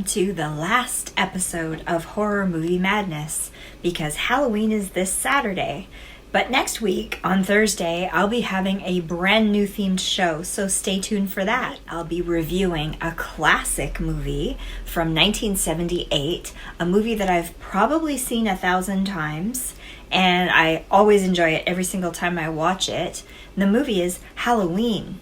to the last episode of Horror Movie Madness, because Halloween is this Saturday. But next week, on Thursday, I'll be having a brand new themed show, so stay tuned for that. I'll be reviewing a classic movie from 1978, a movie that I've probably seen 1,000 times, and I always enjoy it every single time I watch it. The movie is Halloween.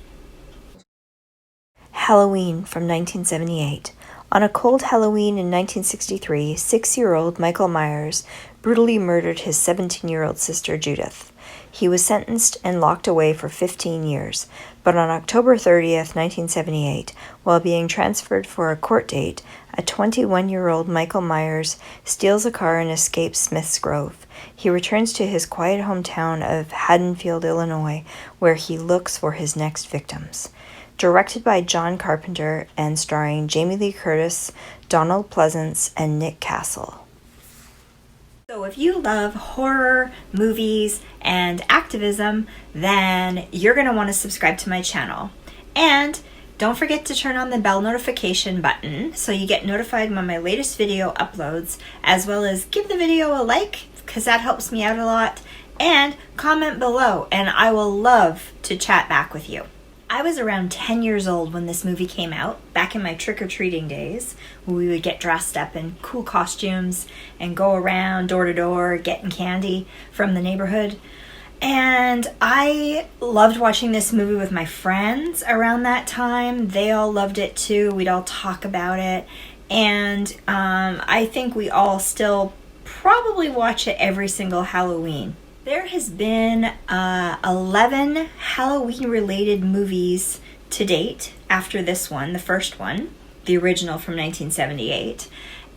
Halloween from 1978. On a cold Halloween in 1963, 6-year-old Michael Myers brutally murdered his 17-year-old sister Judith. He was sentenced and locked away for 15 years, but on October 30th, 1978, while being transferred for a court date, a 21-year-old Michael Myers steals a car and escapes Smith's Grove. He returns to his quiet hometown of Haddonfield, Illinois, where he looks for his next victims. Directed by John Carpenter and starring Jamie Lee Curtis, Donald Pleasance, and Nick Castle. So if you love horror, movies, and activism, then you're going to want to subscribe to my channel. And don't forget to turn on the bell notification button so you get notified when my latest video uploads, as well as give the video a like, because that helps me out a lot, and comment below, and I will love to chat back with you. I was around 10 years old when this movie came out, back in my trick-or-treating days, when we would get dressed up in cool costumes and go around door to door getting candy from the neighborhood. And I loved watching this movie with my friends around that time. They all loved it too. We'd all talk about it. And I think we all still probably watch it every single Halloween. There has been 11 Halloween-related movies to date after this one, the first one, the original from 1978.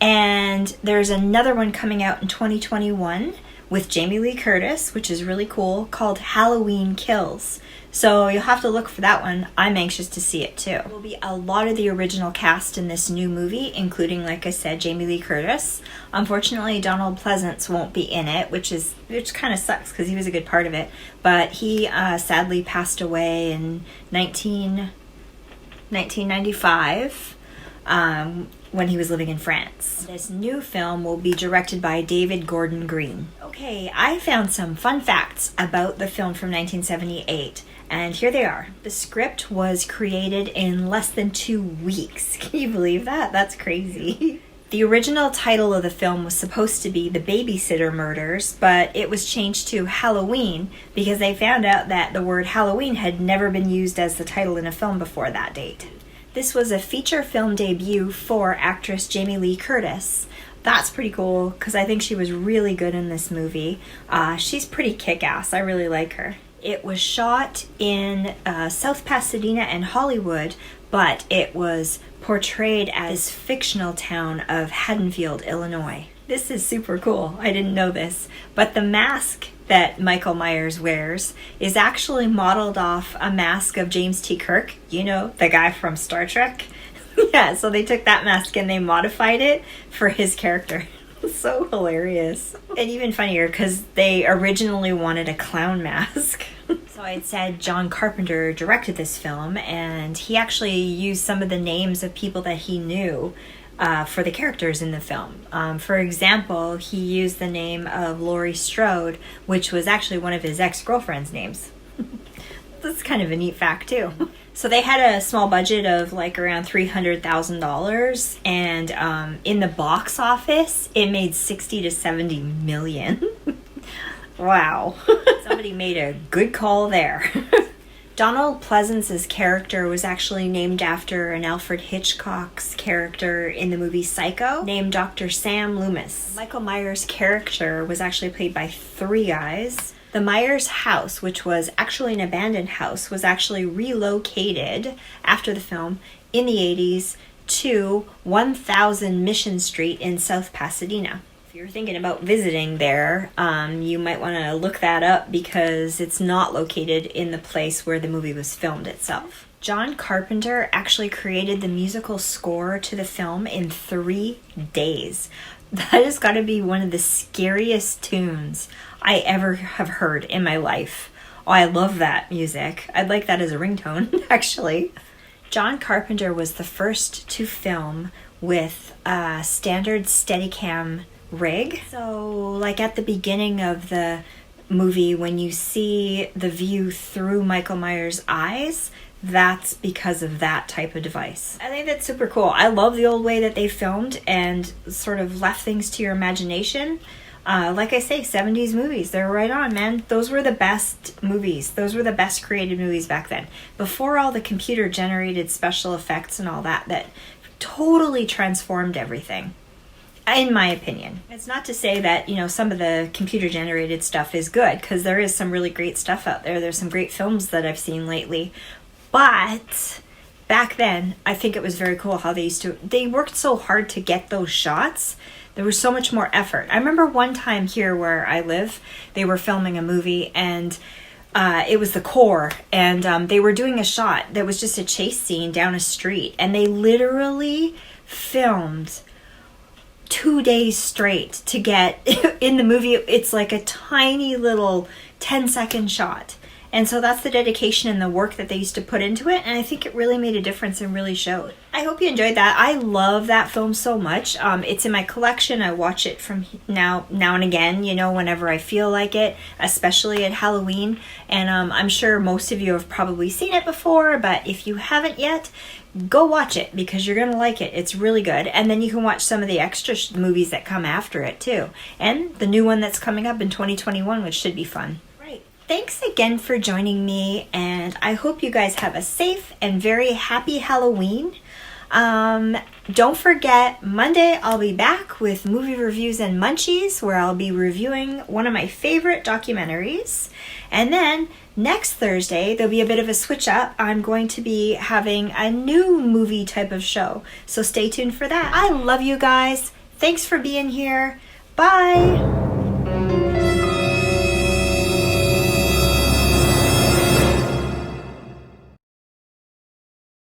And there's another one coming out in 2021 with Jamie Lee Curtis, which is really cool, called Halloween Kills. So you'll have to look for that one. I'm anxious to see it too. There will be a lot of the original cast in this new movie, including, like I said, Jamie Lee Curtis. Unfortunately, Donald Pleasance won't be in it, which kind of sucks because he was a good part of it. But he sadly passed away in 1995 when he was living in France. This new film will be directed by David Gordon Green. Okay, I found some fun facts about the film from 1978. And here they are. The script was created in less than 2 weeks. Can you believe that? That's crazy. The original title of the film was supposed to be The Babysitter Murders, but it was changed to Halloween because they found out that the word Halloween had never been used as the title in a film before that date. This was a feature film debut for actress Jamie Lee Curtis. That's pretty cool because I think she was really good in this movie. She's pretty kick-ass. I really like her. It was shot in South Pasadena and Hollywood, but it was portrayed as fictional town of Haddonfield, Illinois. This is super cool. I didn't know this. But the mask that Michael Myers wears is actually modeled off a mask of James T. Kirk, you know, the guy from Star Trek. Yeah, so they took that mask and they modified it for his character. So hilarious. And even funnier because they originally wanted a clown mask. So I had said John Carpenter directed this film, and he actually used some of the names of people that he knew for the characters in the film. For example, he used the name of Laurie Strode, which was actually one of his ex-girlfriend's names. That's kind of a neat fact too. So they had a small budget of like around $300,000, and in the box office, it made 60 to 70 million. Wow. Somebody made a good call there. Donald Pleasance's character was actually named after an Alfred Hitchcock's character in the movie Psycho, named Dr. Sam Loomis. Michael Myers' character was actually played by 3 guys. The Myers house, which was actually an abandoned house, was actually relocated after the film in the 80s to 1000 Mission Street in South Pasadena. If you're thinking about visiting there, you might want to look that up because it's not located in the place where the movie was filmed itself. John Carpenter actually created the musical score to the film in 3 days. That has got to be one of the scariest tunes I ever have heard in my life. Oh, I love that music. I'd like that as a ringtone, actually. John Carpenter was the first to film with a standard Steadicam rig. So like at the beginning of the movie, when you see the view through Michael Myers' eyes, that's because of that type of device. I think that's super cool. I love the old way that they filmed and sort of left things to your imagination. Like I say, 70s movies, they're right on, man. Those were the best movies. Those were the best created movies back then. Before all the computer generated special effects and all that, that totally transformed everything, in my opinion. It's not to say that, you know, some of the computer generated stuff is good, because there is some really great stuff out there. There's some great films that I've seen lately. But back then, I think it was very cool how they worked so hard to get those shots. There was so much more effort. I remember one time here where I live, they were filming a movie, and it was the core, and they were doing a shot that was just a chase scene down a street, and they literally filmed 2 days straight to get in the movie. It's like a tiny little 10-second shot. And so that's the dedication and the work that they used to put into it. And I think it really made a difference and really showed. I hope you enjoyed that. I love that film so much. It's in my collection. I watch it from now and again, you know, whenever I feel like it, especially at Halloween. And I'm sure most of you have probably seen it before, but if you haven't yet, go watch it because you're going to like it. It's really good. And then you can watch some of the extra movies that come after it too. And the new one that's coming up in 2021, which should be fun. Thanks again for joining me, and I hope you guys have a safe and very happy Halloween. Don't forget, Monday I'll be back with movie reviews and munchies, where I'll be reviewing one of my favorite documentaries. And then next Thursday, there'll be a bit of a switch up. I'm going to be having a new movie type of show, so stay tuned for that. I love you guys. Thanks for being here. Bye.